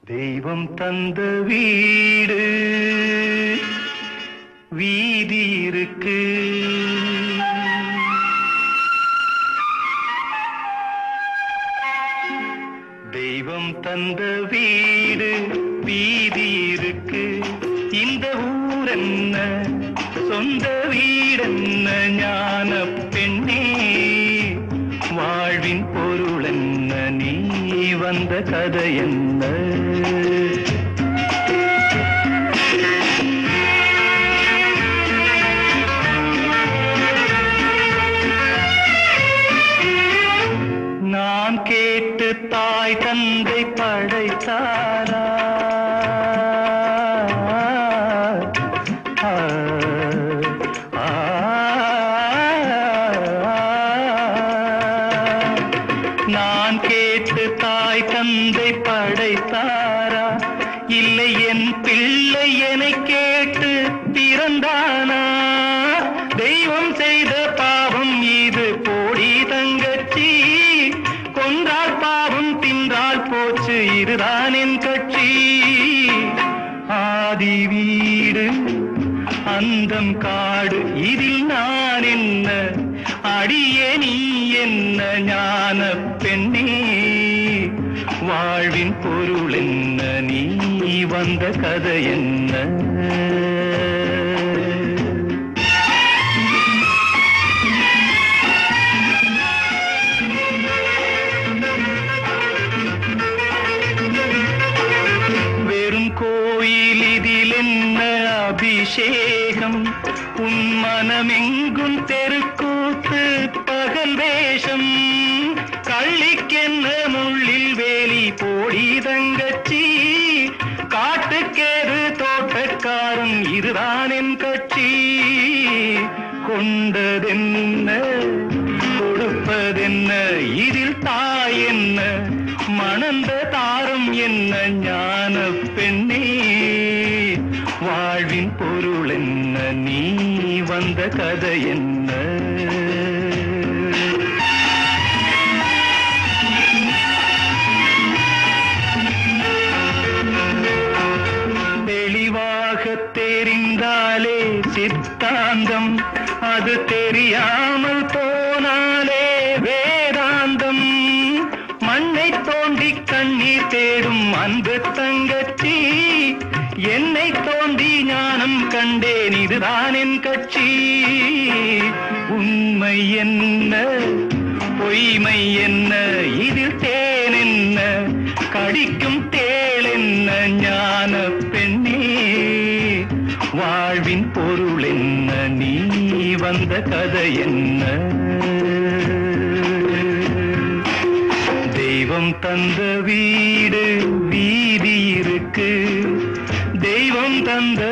தெய்வம் தந்த வீடு வீதி இருக்கு, தெய்வம் தந்த வீடு வீதி இருக்கு. இந்த ஊர் என்ன சொந்த வீடென்ன ஞான பெண்ணே, வாழ்வின் பொருள் என்ன நீ வந்த கதை என்ன? நான் கேட்டு தாய் தந்தை படைத்தாரா? நான் கேட்டு தாய் தந்தை படைத்தாரா? இல்லை என் பிள்ளை என்னை கேட்டு பிறந்தானா? தெய்வம் செய்த பாவம் இது போடி தங்கச்சி, கொன்றால் பாவம் தின்றால் போச்சு இதுதான் என் கட்சி. ஆதி வீடு அந்தம் காடு இதில் நான் என்ன, அடியே நீ என்ன ஞான பெண்ணே, வாழ்வின் பொருள் என்ன நீ வந்த கதை என்ன? கோயில் இதில் என்ன அபிஷேகம், உன் மனமெங்கும் தெருக்கூத்து பகல் வேஷம், கள்ளிக்கென்ன முள்ளில் வேலி போடி தங்கச்சி, காட்டுக்கேது தோட்டக்காரன் இதுதான் என் கட்சி. கொண்டதென்ன கொடுப்பதென்ன இதில் தாய் என்ன, மணந்த தாரம் என்ன ஞான பெண்ணே, வாழ்வின் பொருள் என்ன நீ வந்த கதை என்ன? தெளிவாக தெரிந்தாலே சித்தாந்தம், அது தெரியாமல் போனாலே வேதாந்தம். மண்ணை தோண்டி கண்ணீர் தேடும் அன்பு தங்கச்சி, என்னை தோண்டி ஞானம் கண்டேன் இதுதான் என் கட்சி. உண்மை என்ன பொய்மை என்ன இதில் தேன் என்ன, கடிக்கும் தேள் என்ன ஞான பெண்ணே, வாழ்வின் பொருள் என்ன நீ வந்த கதை என்ன? தெய்வம் தந்த வீடு வீதி இருக்கு, தெய்வம் தந்த